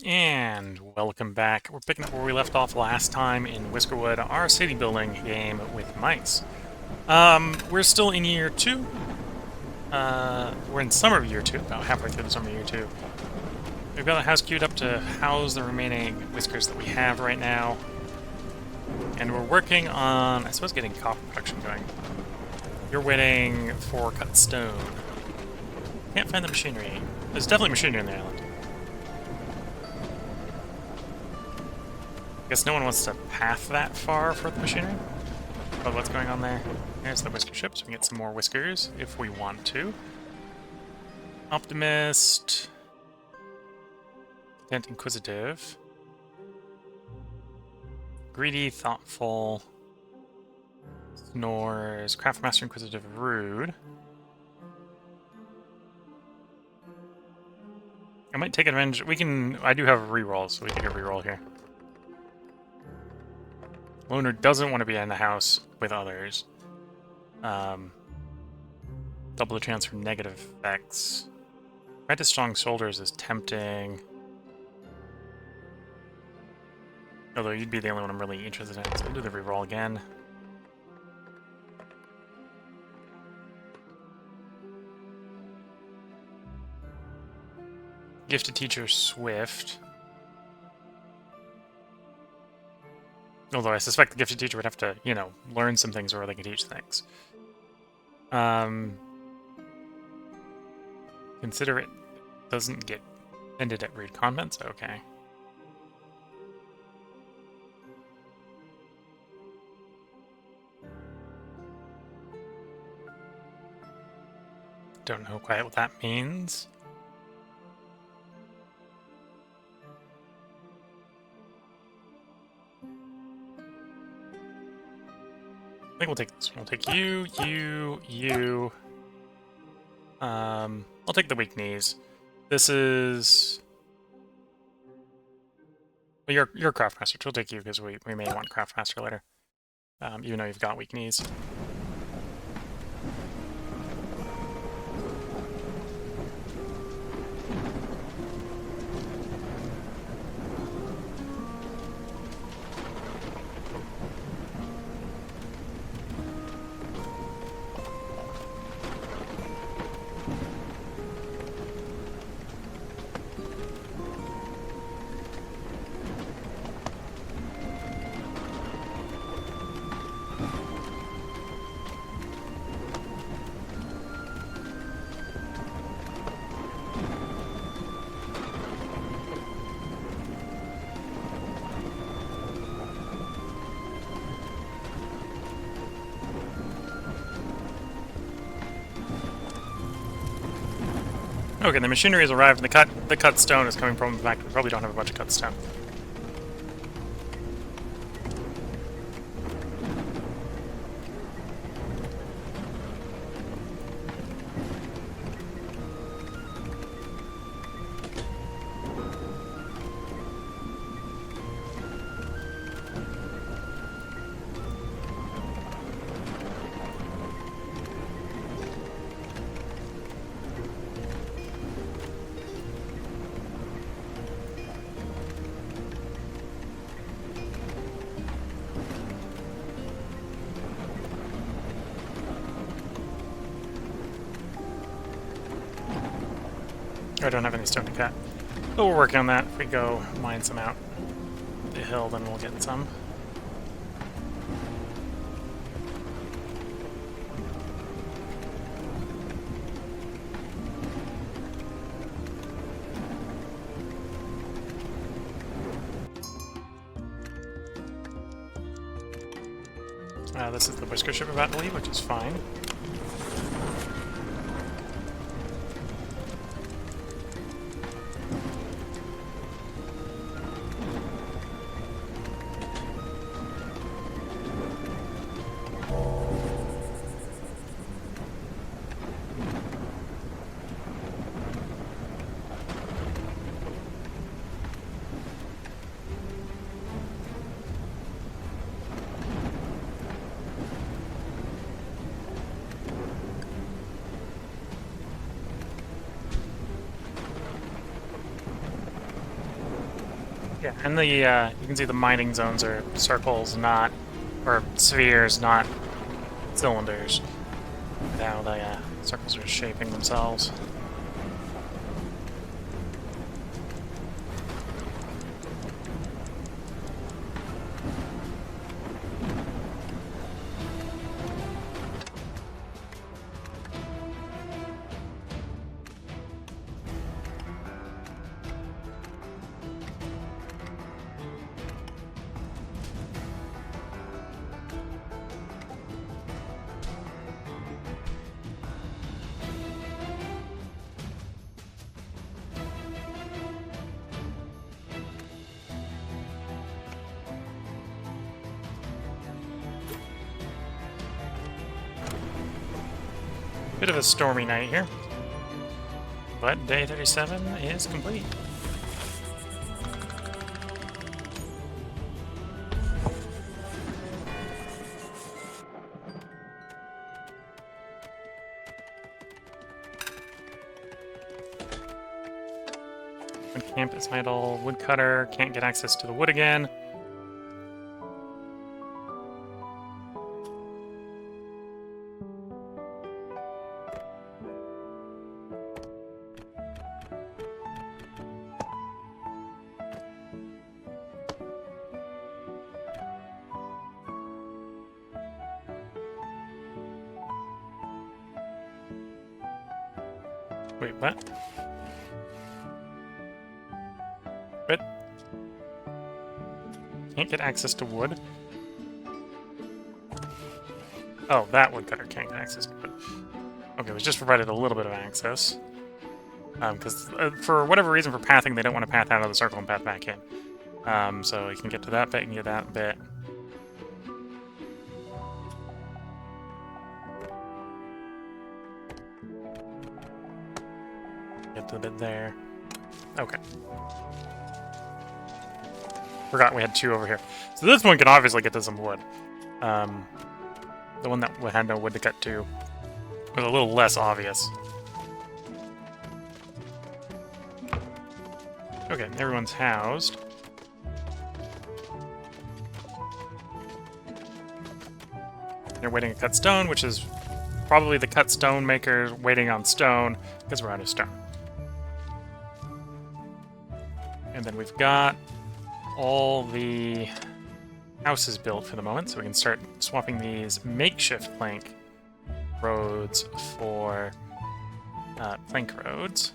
And welcome back. We're picking up where we left off last time in Whiskerwood, our city building game with mice. We're still in year 2. We're in summer of year 2, about halfway through the summer of year 2. We've got a house queued up to house the remaining whiskers that we have right now. And we're working on, I suppose, getting coffee production going. You're waiting for cut stone. Can't find the machinery. There's definitely machinery on the island. Guess no one wants to path that far for the machinery. But what's going on there? There's the whisker ship, so we can get some more whiskers if we want to. Optimist. Content inquisitive. Greedy, thoughtful. Snores. Craftmaster, inquisitive, rude. I might take advantage. I do have a reroll, so we take a reroll here. Loner doesn't want to be in the house with others. Double the chance for negative effects. Right to strong shoulders is tempting. Although you'd be the only one I'm really interested in, so we'll do the reroll again. Gifted teacher Swift. Although I suspect the gifted teacher would have to, learn some things or they can teach things. Consider it doesn't get ended at rude comments? Okay. Don't know quite what that means. I think we'll take this one. We'll take you, you. I'll take the weak knees. This is... Well, you're Craftmaster. We'll take you because we may want Craftmaster later. Even though you've got weak knees. Okay, the machinery has arrived, and the cut stone is coming from the fact we probably don't have a bunch of cut stone. I don't have any stone to cut. But we're working on that. If we go mine some out the hill, then we'll get some. This is the whisker ship about to leave, which is fine. Yeah, and the you can see the mining zones are circles, not or spheres, not cylinders. Now the circles are shaping themselves. Bit of a stormy night here, but day 37 is complete. Camp is idle. Woodcutter can't get access to the wood again. Wait, what? But can't get access to wood? Oh, that woodcutter can't get access to wood. Okay, it was just provided a little bit of access. Because for whatever reason, for pathing, they don't want to path out of the circle and path back in. So you can get to that bit and get that bit. Get to the bit there. Okay. Forgot we had two over here. So this one can obviously get to some wood. The one that had no wood to cut to was a little less obvious. Okay, everyone's housed. They're waiting to cut stone, which is probably the cut stone maker waiting on stone, because we're out of stone. And then we've got all the houses built for the moment, so we can start swapping these makeshift plank roads for plank roads.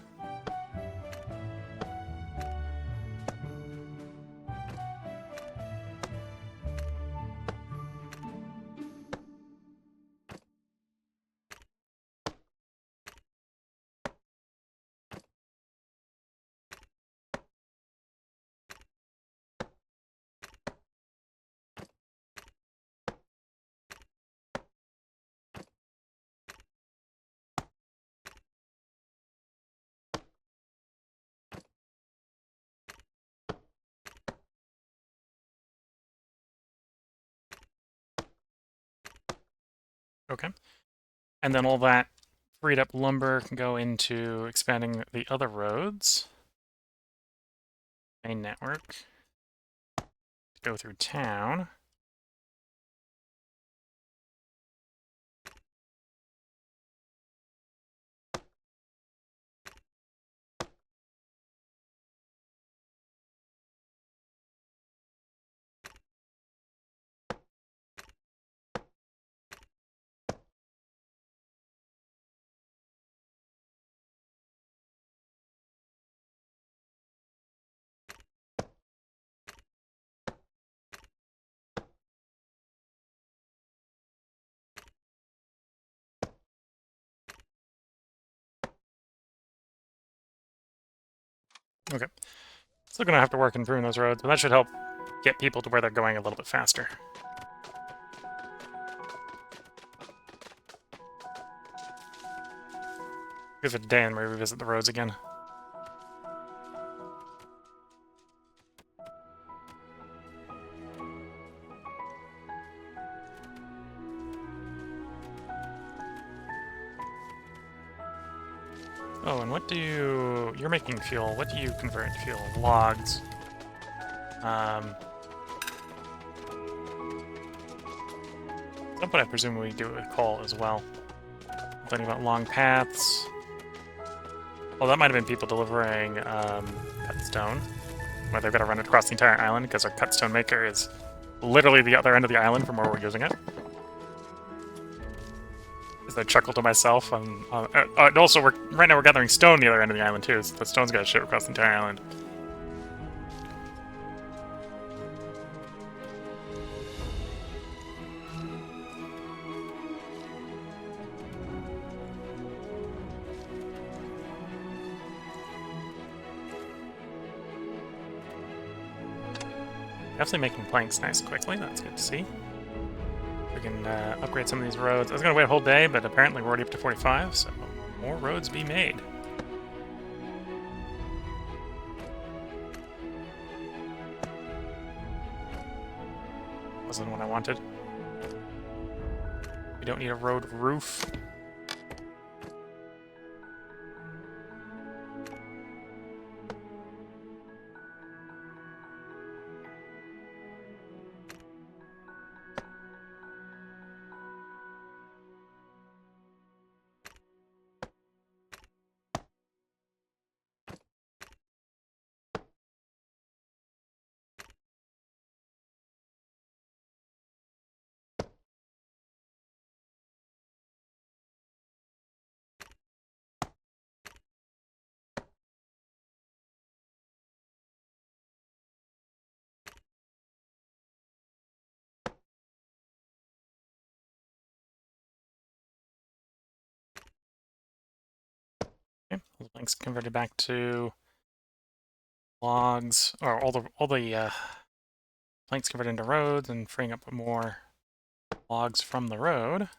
Okay. And then all that freed up lumber can go into expanding the other roads. Main network. Go through town. Okay. Still gonna have to work improving those roads, but that should help get people to where they're going a little bit faster. Give it a day and we revisit the roads again. Oh, and what do you... You're making fuel. What do you convert into fuel? Logs. But I presume we do it with coal as well. Complaining about long paths. Well, that might have been people delivering cut stone. Where they've got to run it across the entire island because our cut stone maker is literally the other end of the island from where we're using it. As I chuckle to myself. And also, right now we're gathering stone the other end of the island too, so the stone's got to ship across the entire island. Definitely making planks nice quickly, that's good to see. We can upgrade some of these roads. I was going to wait a whole day, but apparently we're already up to 45, so more roads be made. Wasn't what I wanted. We don't need a road roof. Okay, all the planks converted back to logs, or all the planks converted into roads and freeing up more logs from the road.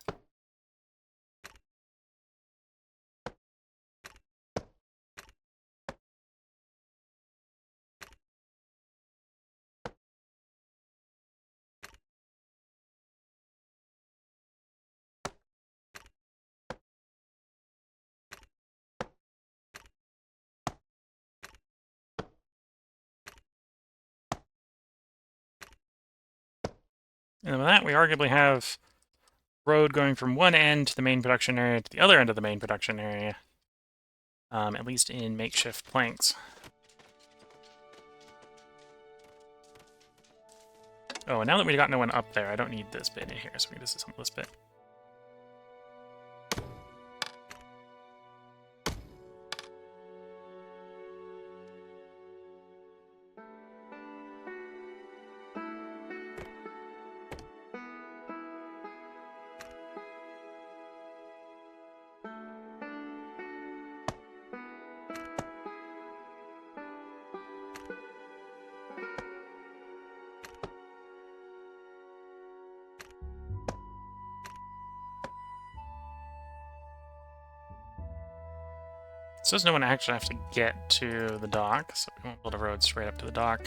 And with that, we arguably have road going from one end to the main production area to the other end of the main production area, at least in makeshift planks. Oh, and now that we got no one up there, I don't need this bit in here, so we can disassemble this bit. So there's no one actually have to get to the dock, so we won't build a road straight up to the dock.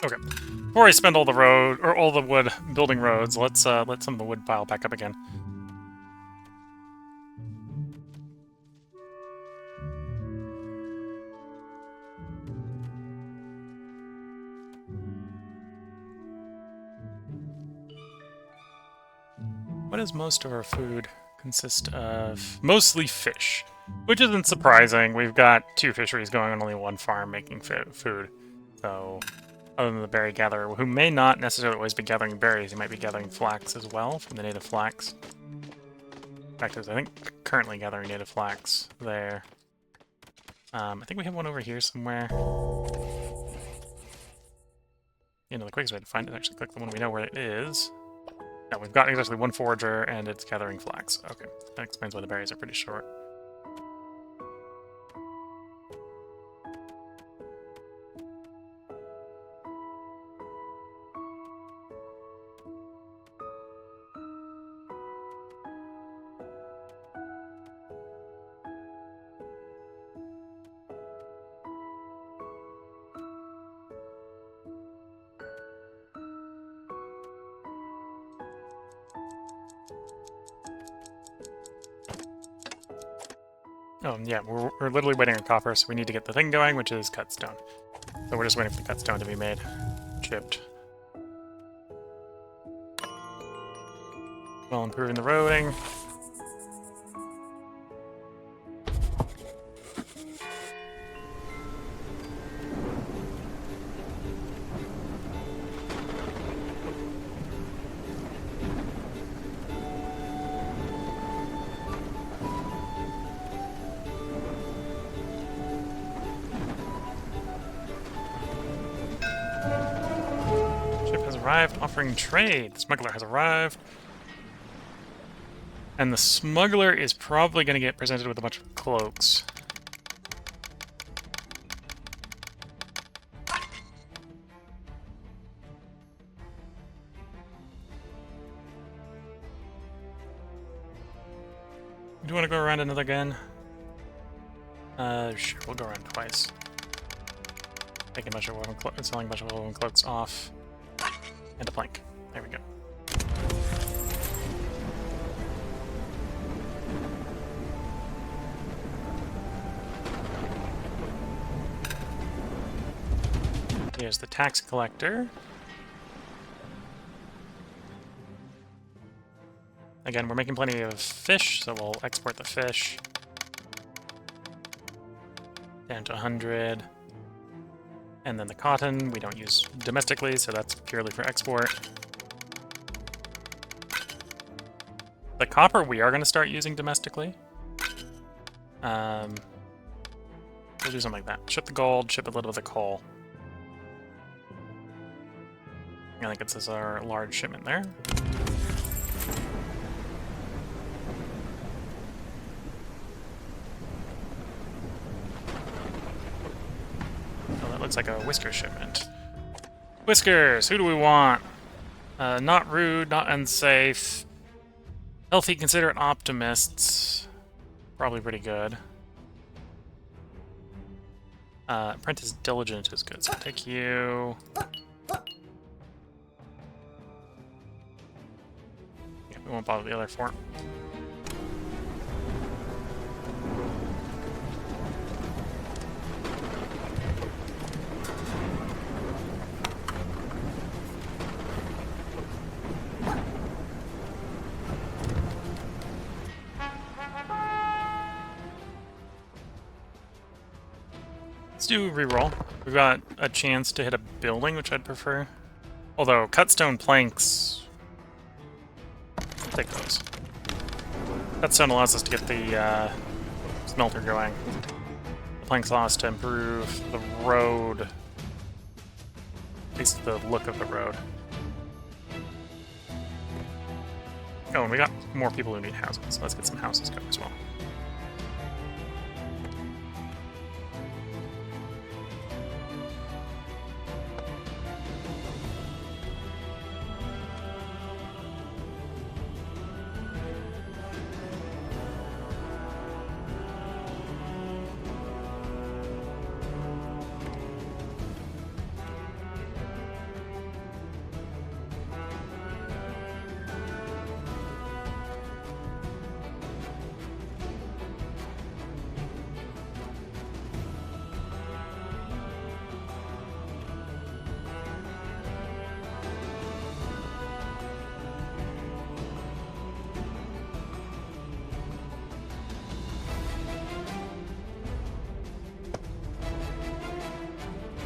Okay. Before I spend all the road or all the wood building roads, let's let some of the wood pile back up again. What does most of our food consist of? Mostly fish, which isn't surprising. We've got 2 fisheries going on, only 1 farm making food. So, other than the berry gatherer, who may not necessarily always be gathering berries, he might be gathering flax as well from the native flax. In fact, I think currently gathering native flax there. I think we have one over here somewhere. You know, the quickest way to find it is actually click the one we know where it is. Yeah, we've got exactly 1 forager, and it's gathering flax. Okay, that explains why the berries are pretty short. Oh, yeah, we're literally waiting on copper, so we need to get the thing going, which is cut stone. So we're just waiting for the cut stone to be made. Chipped. While improving the roading. Arrived, offering trade. The smuggler has arrived. And the smuggler is probably going to get presented with a bunch of cloaks. Do you want to go around another gun? Sure, we'll go around twice. Taking a bunch of woven cloaks, selling a bunch of woven cloaks off. And a plank. There we go. Here's the tax collector. Again, we're making plenty of fish, so we'll export the fish. Down to 100. And then the cotton we don't use domestically, so that's purely for export. The copper we are going to start using domestically. We'll do something like that. Ship the gold, ship a little bit of the coal. I think it's our large shipment there. Looks like a Whisker shipment. Whiskers! Who do we want? Not rude, not unsafe. Healthy, considerate optimists. Probably pretty good. Apprentice diligent is good, so I'll take you. Yeah, we won't bother the other four. Let's do reroll. We've got a chance to hit a building, which I'd prefer. Although, cut stone planks... I'll take those. Cut stone allows us to get the smelter going. The planks allow us to improve the road. At least the look of the road. Oh, and we got more people who need houses, so let's get some houses going as well.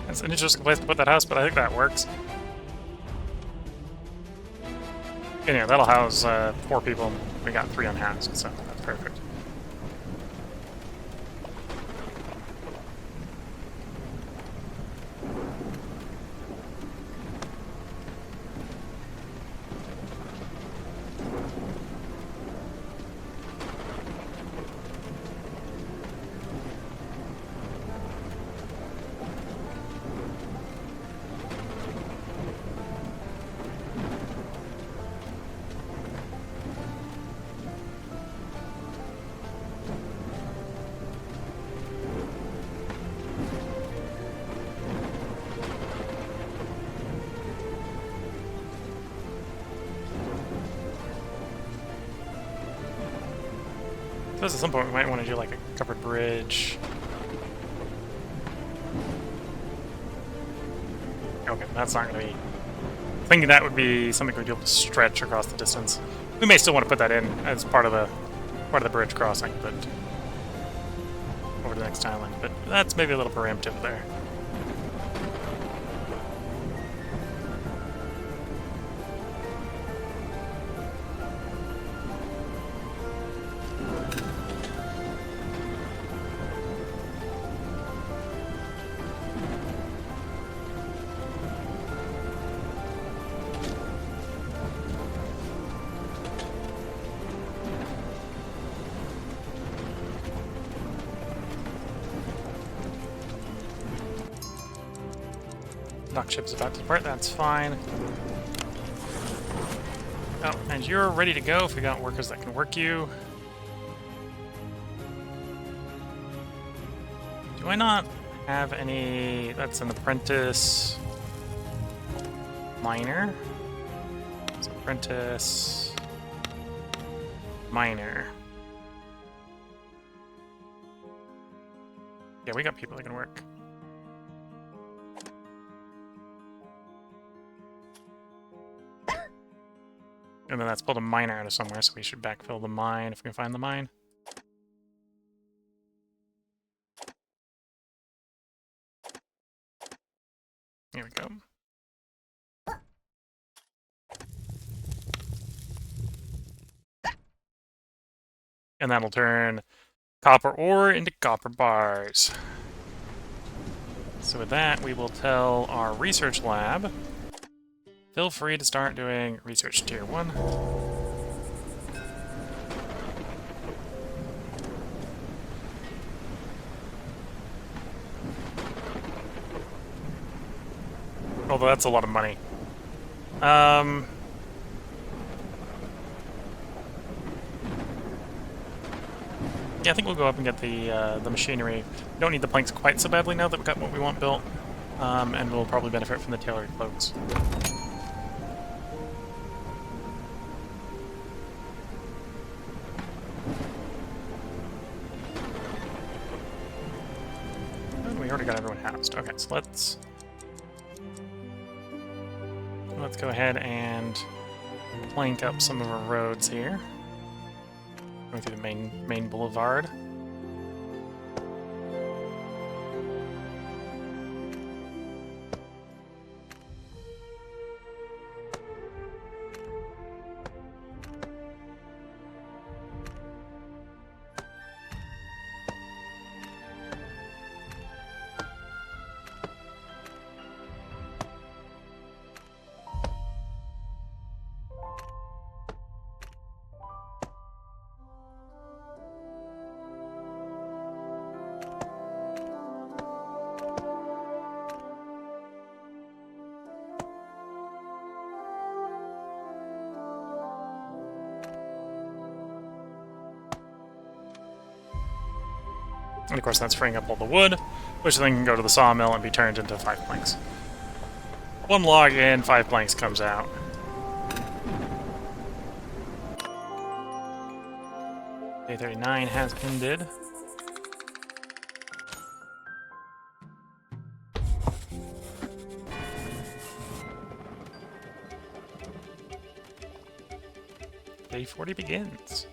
It's an interesting place to put that house, but I think that works. And yeah, that'll house 4 people. We got 3 unhoused, so that's perfect. suppose at some point we might want to do like a covered bridge. Okay, that's not going to be... Thinking that would be something we'd be able to stretch across the distance. We may still want to put that in as part of the bridge crossing, but over the next island. But that's maybe a little preemptive there. Dock ship's about to depart, that's fine. Oh, and you're ready to go if we got workers that can work you. Do I not have any... That's an apprentice... Miner? It's apprentice... Miner. Yeah, we got people that can work. And then that's pulled a miner out of somewhere, so we should backfill the mine if we can find the mine. Here we go. And that'll turn copper ore into copper bars. So with that, we will tell our research lab, feel free to start doing research tier 1. Although that's a lot of money. Yeah, I think we'll go up and get the machinery. We don't need the planks quite so badly now that we've got what we want built, and we'll probably benefit from the tailored cloaks. And we already got everyone housed. Okay, so let's go ahead and plank up some of our roads here. Going through the main boulevard. And of course that's freeing up all the wood, which then can go to the sawmill and be turned into 5 planks. 1 log in, 5 planks comes out. Day 39 has ended. Day 40 begins.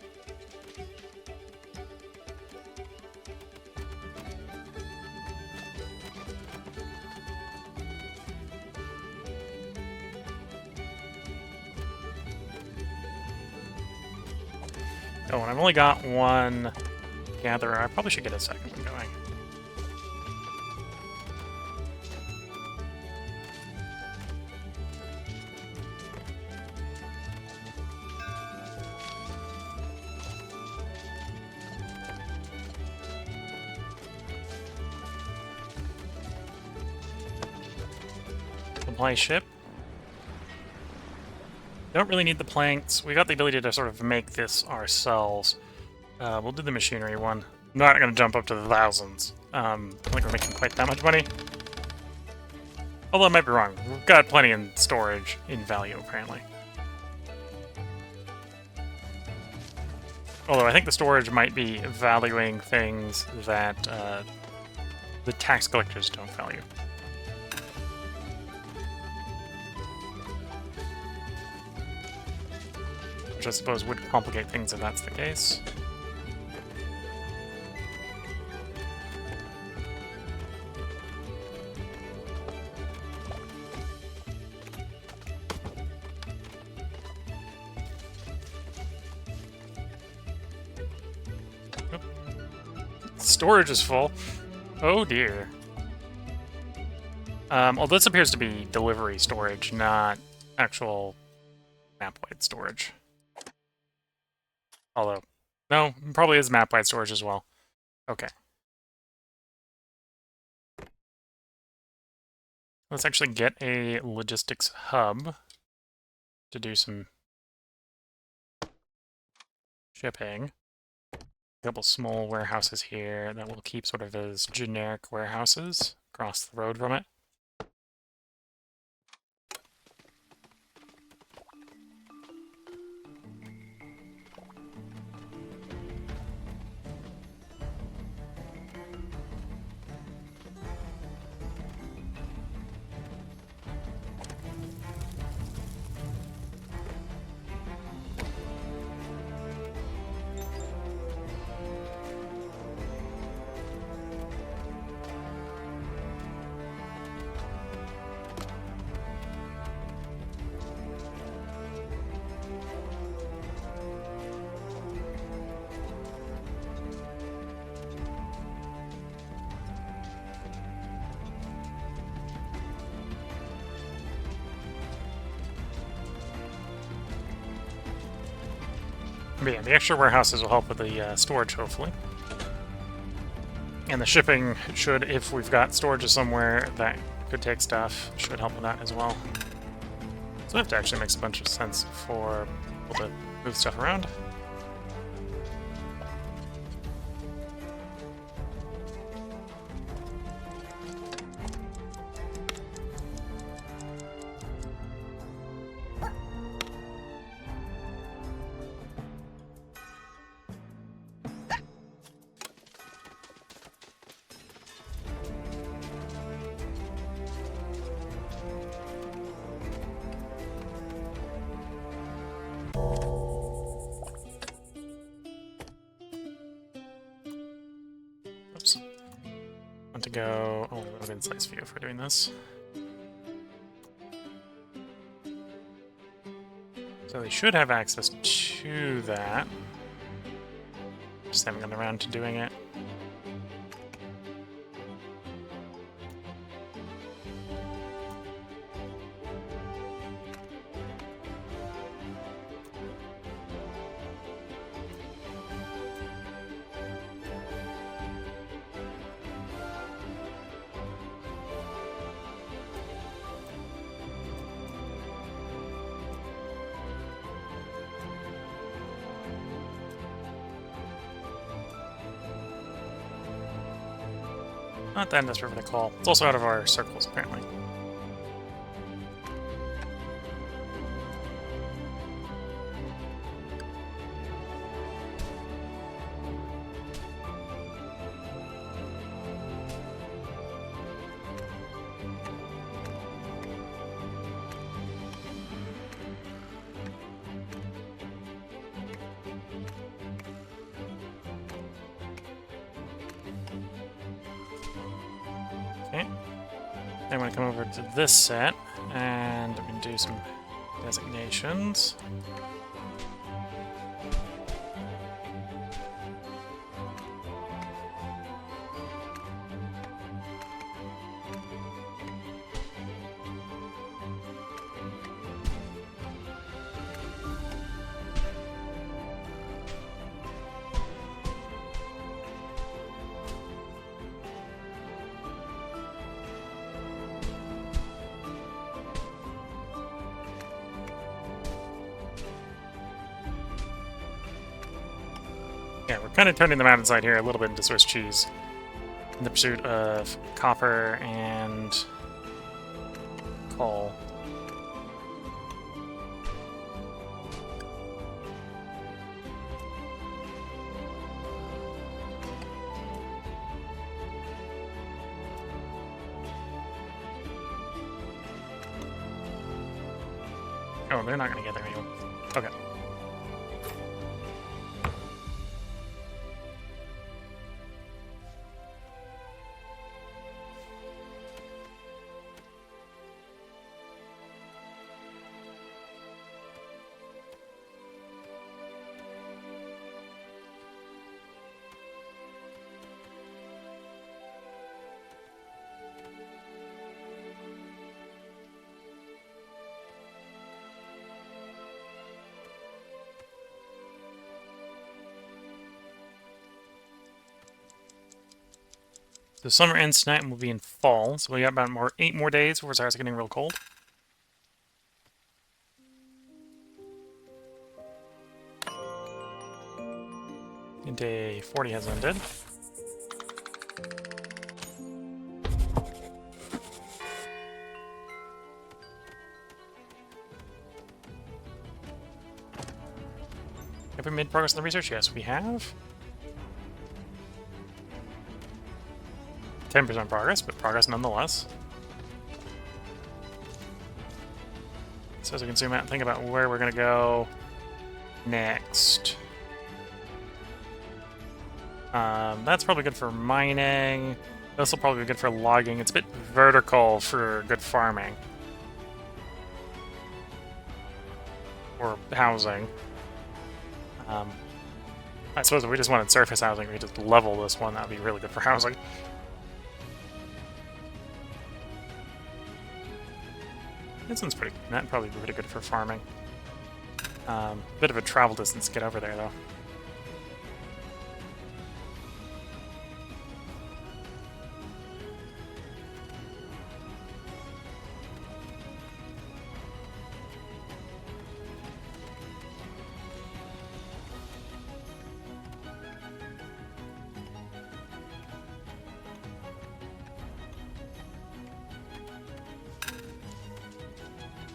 Oh, and I've only got 1 gatherer. I probably should get a second one going. Supply ship. Don't really need the planks. We got the ability to sort of make this ourselves. We'll do the machinery one. I'm not going to jump up to the thousands. I don't think we're making quite that much money. Although I might be wrong. We've got plenty in storage in value, apparently. Although I think the storage might be valuing things that the tax collectors don't value. Which I suppose would complicate things if that's the case. Oop. Storage is full. Oh dear. Well, this appears to be delivery storage, not actual map-wide storage. Although, no, probably is map-wide storage as well. Okay. Let's actually get a logistics hub to do some shipping. A couple small warehouses here that we'll keep sort of as generic warehouses across the road from it. But yeah, the extra warehouses will help with the storage, hopefully. And the shipping should, if we've got storage somewhere that could take stuff, should help with that as well. So that actually makes a bunch of sense for people to move stuff around. Oops. Want to go... Oh, I'm in size view for doing this. So they should have access to that. Just haven't gotten around to doing it. Not that desperate for the call. It's also out of our circles, apparently. Okay. I'm going to come over to this set, and I'm going to do some designations. Yeah, we're kind of turning the mountainside here a little bit into Swiss cheese in the pursuit of copper and coal. Oh, they're not going to get there anyway. Okay. So summer ends tonight and we'll be in fall. So we got about 8 more days before it starts getting real cold. And day 40 has ended. Have we made progress in the research? Yes, we have. 10% progress, but progress nonetheless. So as we can zoom out and think about where we're going to go next. That's probably good for mining. This will probably be good for logging. It's a bit vertical for good farming. Or housing. I suppose if we just wanted surface housing, we could just level this one. That would be really good for housing. This one's pretty good. That'd probably be pretty good for farming. Bit of a travel distance to get over there, though.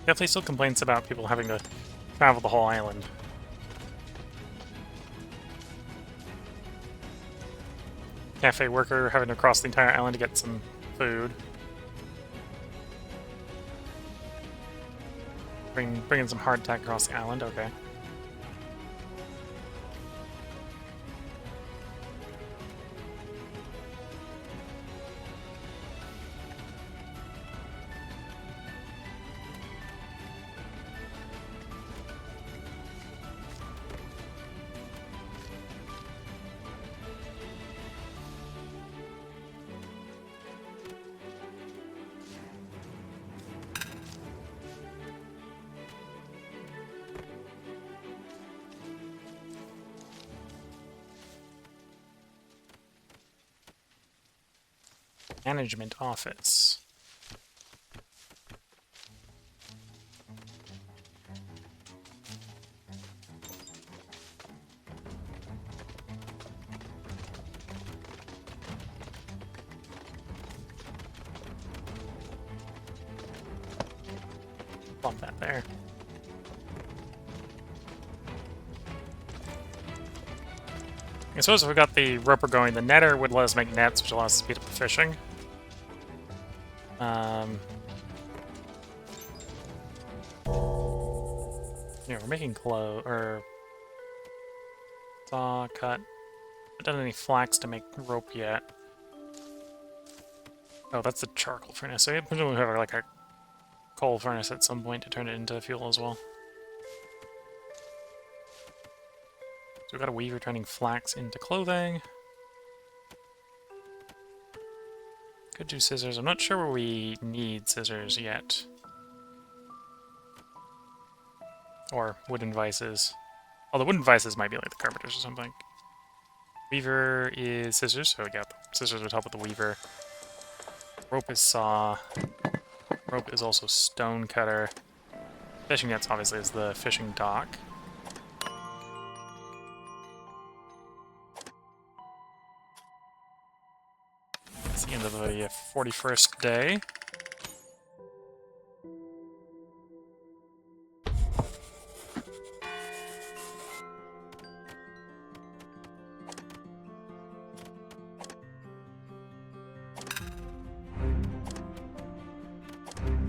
Definitely still complaints about people having to travel the whole island. Cafe worker having to cross the entire island to get some food. Bringing some hardtack across the island, okay. Management office. Bump that there. I suppose if we got the roper going, the netter would let us make nets, which allows us to speed up the fishing. Yeah, we're making clothes, or saw, cut. Haven't done any flax to make rope yet. Oh, that's the charcoal furnace. So we presumably have like a coal furnace at some point to turn it into fuel as well. So we've got a weaver turning flax into clothing. Could do scissors. I'm not sure where we need scissors yet. Or wooden vices. Oh, the wooden vices might be like the carpenters or something. Weaver is scissors, so yeah, scissors would help with the weaver. Rope is saw. Rope is also stone cutter. Fishing nets, obviously, is the fishing dock. It's the end of the 41st day.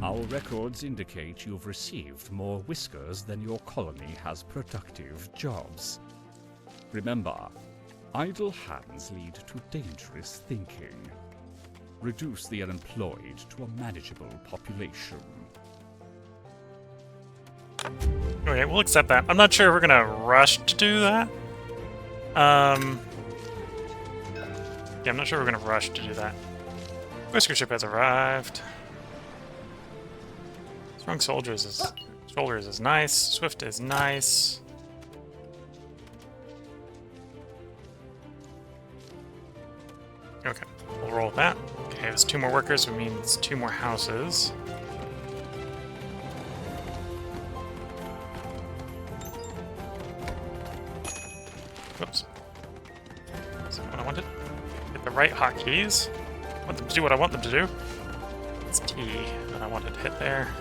Our records indicate you've received more whiskers than your colony has productive jobs. Remember, idle hands lead to dangerous thinking. Reduce the unemployed to a manageable population. Okay, we'll accept that. I'm not sure if we're gonna rush to do that. Yeah, I'm not sure we're gonna rush to do that. Whisker ship has arrived. Strong soldiers is nice. Swift is nice. Okay, we'll roll with that. Okay, it's 2 more workers, which means 2 more houses. Whoops. That's not what I wanted. Hit the right hotkeys. I want them to do what I want them to do. It's T that I wanted to hit there.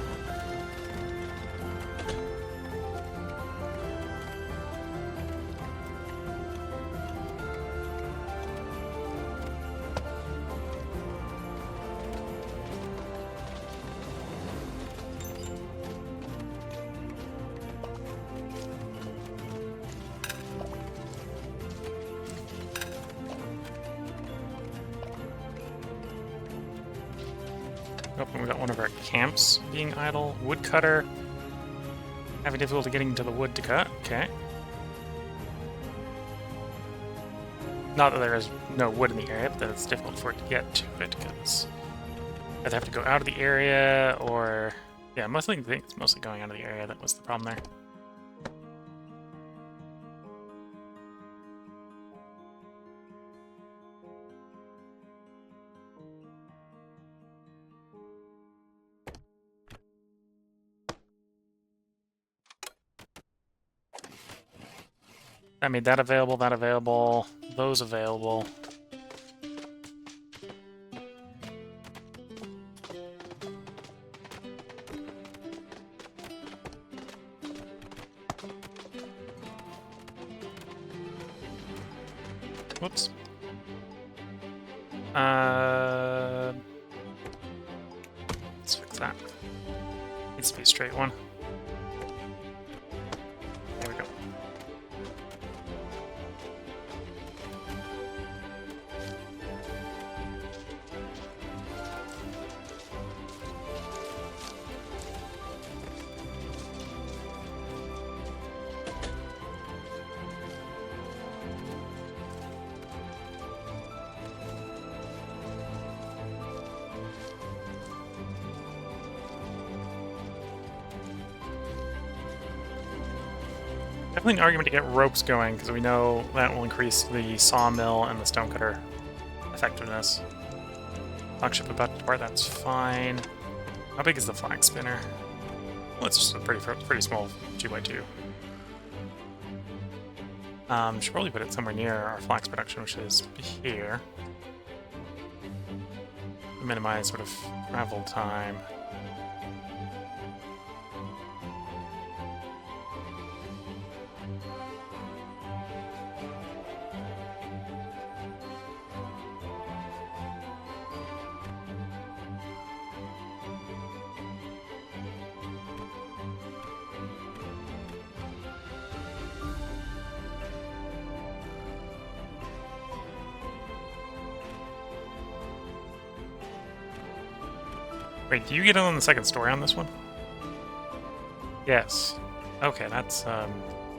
Oh, and we got one of our camps being idle. Woodcutter. Having difficulty getting to the wood to cut. Okay. Not that there is no wood in the area, but that it's difficult for it to get to it, because either have to go out of the area, or... Yeah, I think it's mostly going out of the area that was the problem there. I made that available, those available. Whoops. Let's fix that. Needs to be a straight one. There we go. Definitely an argument to get ropes going, because we know that will increase the sawmill and the stonecutter effectiveness. Flagship about to depart, that's fine. How big is the flag spinner? Well, it's just a pretty small 2x2. Should probably put it somewhere near our flax production, which is here. Minimize sort of travel time. Wait, do you get on the second story on this one? Yes. Okay, that's,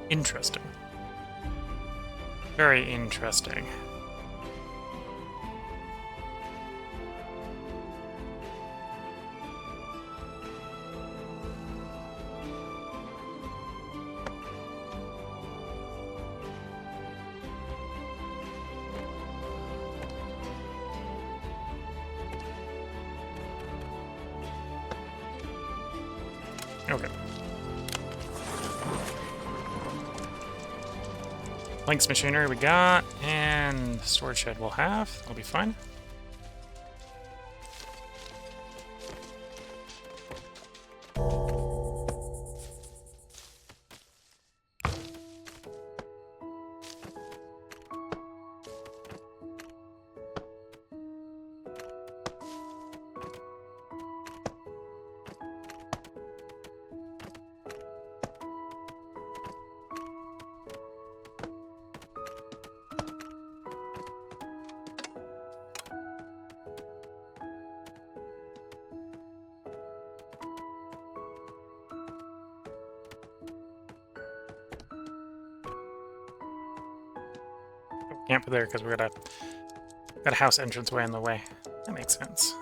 interesting. Very interesting. Okay. Links machinery we got, and storage shed we'll have. That'll be fine. Can't put there because we got a house entrance way in the way. That makes sense.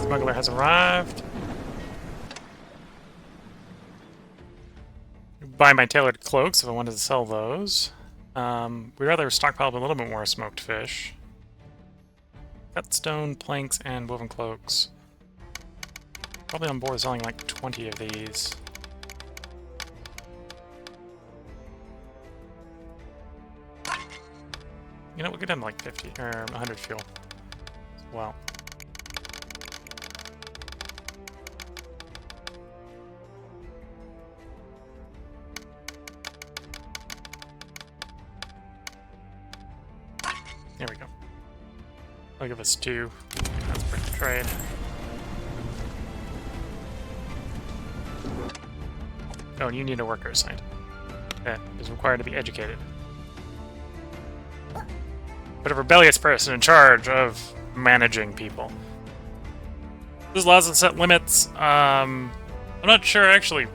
Smuggler has arrived. Buy my tailored cloaks if I wanted to sell those. We'd rather stockpile a little bit more smoked fish. Cut stone, planks, and woven cloaks. Probably on board selling like 20 of these. You know, we could have like 50 or 100 fuel as well. There we go. I'll give us 2. That's pretty trade. Oh, and you need a worker assigned. That is required to be educated. But a rebellious person in charge of managing people. This allows us to set limits. I'm not sure I actually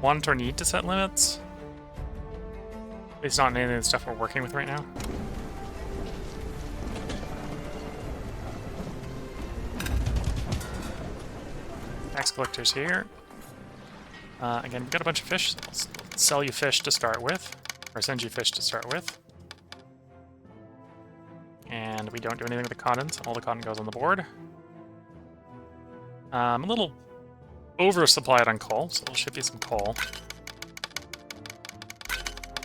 want or need to set limits. At least not in any of the stuff we're working with right now. Tax collectors here. Again, we've got a bunch of fish. So I'll sell you fish to start with, or send you fish to start with. And we don't do anything with the cotton, so all the cotton goes on the board. I'm a little oversupplied on coal, so we'll ship you some coal.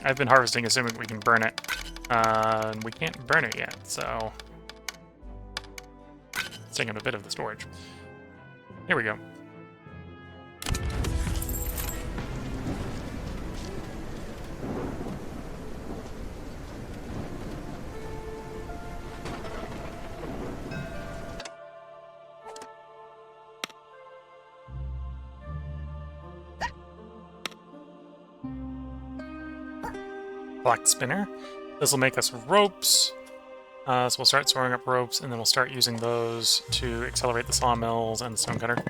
I've been harvesting assuming we can burn it. We can't burn it yet, so it's taking a bit of the storage. Here we go. Black spinner. This will make us ropes. So we'll start storing up ropes, and then we'll start using those to accelerate the sawmills and the stonecutter.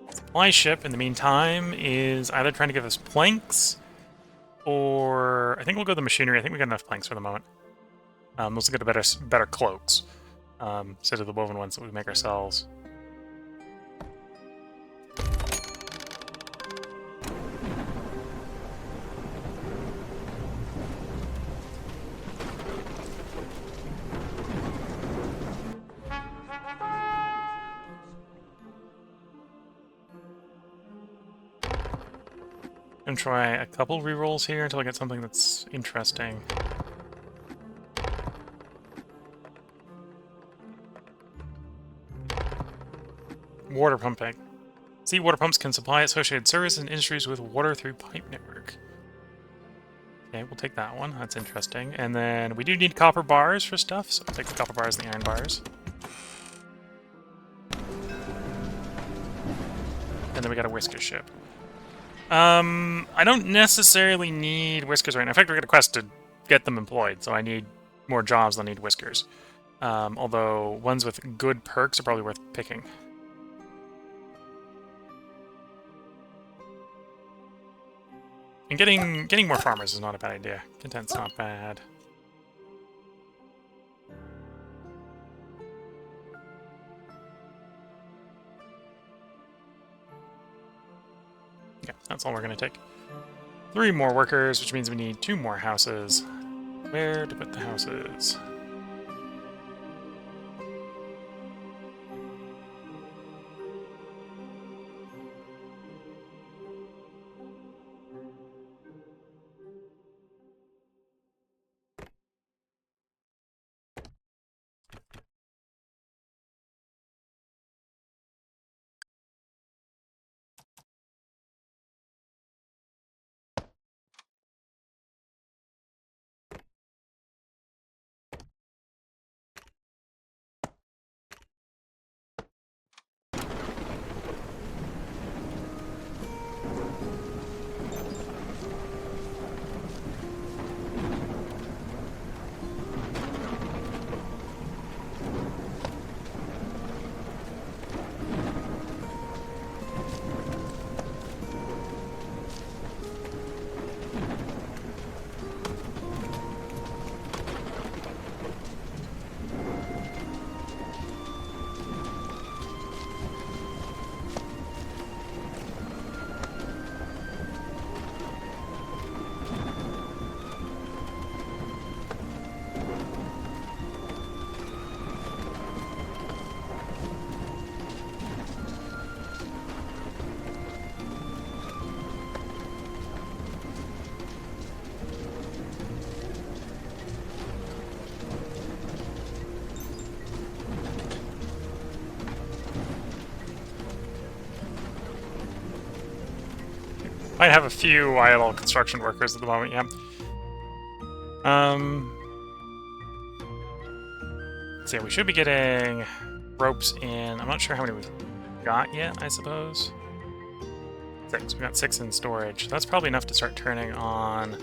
Supply ship, in the meantime, is either trying to give us planks, or I think we'll go the machinery. I think we got enough planks for the moment. Let's get better cloaks instead of the woven ones that we make ourselves. I'm gonna try a couple rerolls here until I get something that's interesting. Water pumping. Sea water pumps can supply associated services and industries with water through pipe network. Okay, we'll take that one. That's interesting. And then we do need copper bars for stuff, so we'll take the copper bars and the iron bars. And then we got a whisker ship. I don't necessarily need whiskers right now. In fact, we got a quest to get them employed, so I need more jobs than I need whiskers. Although ones with good perks are probably worth picking. And getting more farmers is not a bad idea. Content's not bad. Okay, that's all we're going to take. 3 more workers, which means we need 2 more houses. Where to put the houses? Might have a few idle construction workers at the moment, yeah. So yeah, we should be getting ropes in. I'm not sure how many we've got yet, I suppose. 6. We got 6 in storage. That's probably enough to start turning on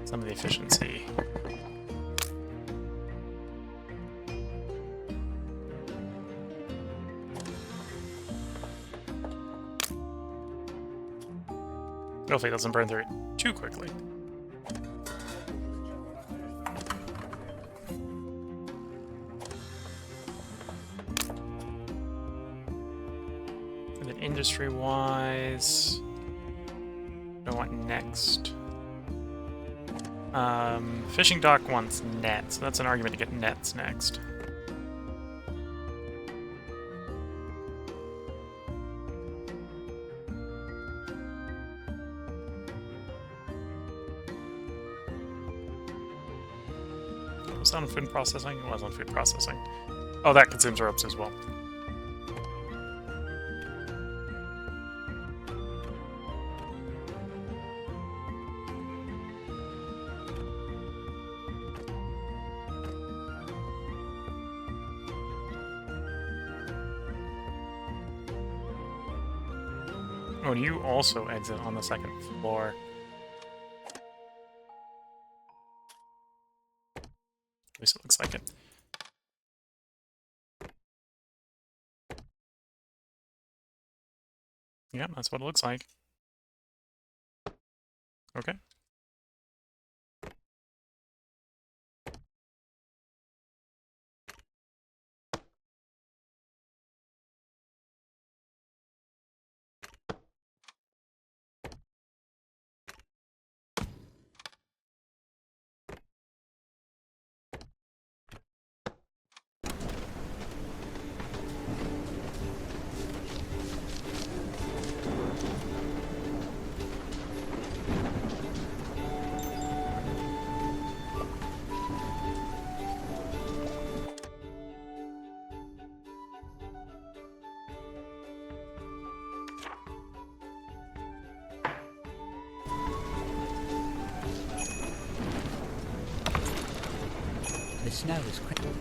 some of the efficiency. Hopefully it doesn't burn through it too quickly. And then industry-wise, I want next. Fishing dock wants nets, so that's an argument to get nets next. Was that on food processing? It was on food processing. Oh, that consumes ropes as well. Oh, and you also exit on the second floor. At least it looks like it. Yeah, that's what it looks like. Okay. The snow is critical.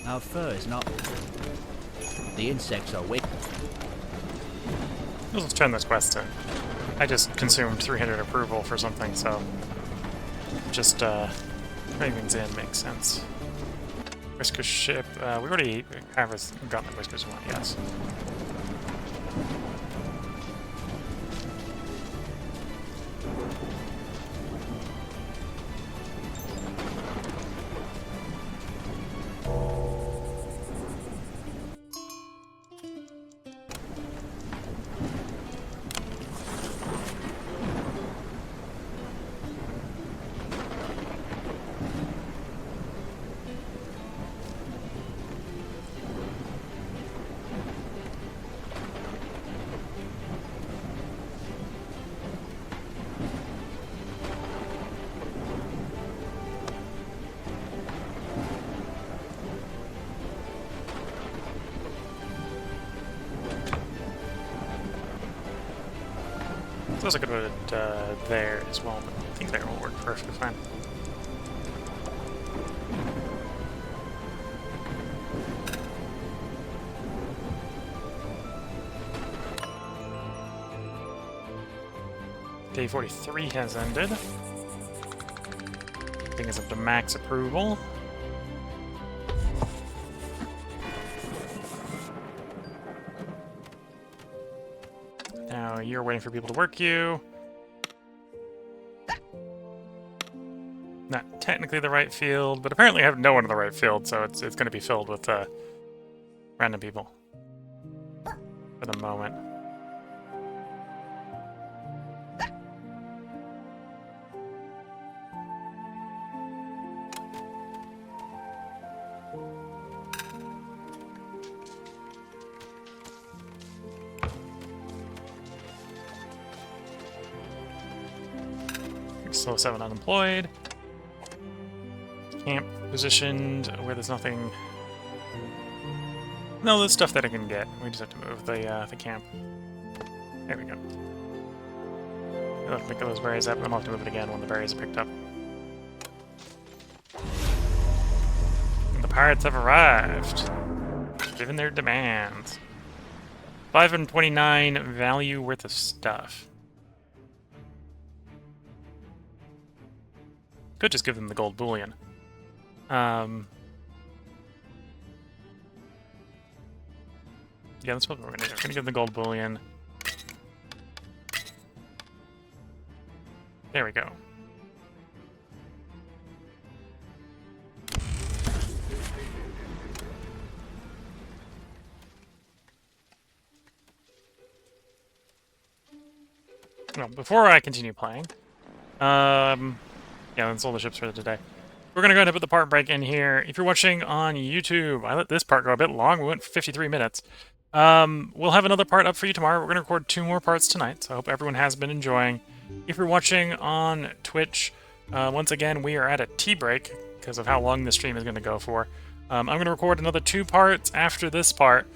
Our fur is not. The insects are weak. Let's turn this quest in. I just consumed 300 approval for something, so just putting things in makes sense. Whisker ship. We already have got the whiskers one, yes. Those I could put it there as well, but I think there will work perfectly fine. Day 43 has ended. Thing is up to max approval. Now you're waiting for people to work you. Not technically the right field, but apparently I have no one in the right field, so it's going to be filled with random people for the moment. Still 7 unemployed. Camp positioned where there's nothing. No, there's stuff that I can get. We just have to move the camp. There we go. pick those berries up, and then I'll have to move it again when the berries are picked up. And the pirates have arrived, given their demands. 529 value worth of stuff. Could just give them the gold bullion. Yeah, that's what we're gonna do. We're gonna give them the gold bullion. There we go. Well, before I continue playing, yeah, that's all the ships for today. We're gonna go ahead and put the part break in here. If you're watching on YouTube, I let this part go a bit long. We went for 53 minutes. We'll have another part up for you tomorrow. We're gonna record 2 more parts tonight, so I hope everyone has been enjoying. If you're watching on Twitch, once again, we are at a tea break because of how long the stream is gonna go for. I'm gonna record another 2 parts after this part,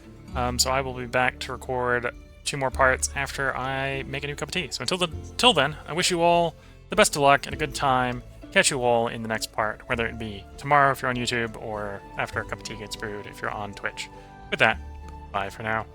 so I will be back to record 2 more parts after I make a new cup of tea. So until then, I wish you all the best of luck and a good time. Catch you all in the next part, whether it be tomorrow if you're on YouTube or after a cup of tea gets brewed if you're on Twitch. With that, bye for now.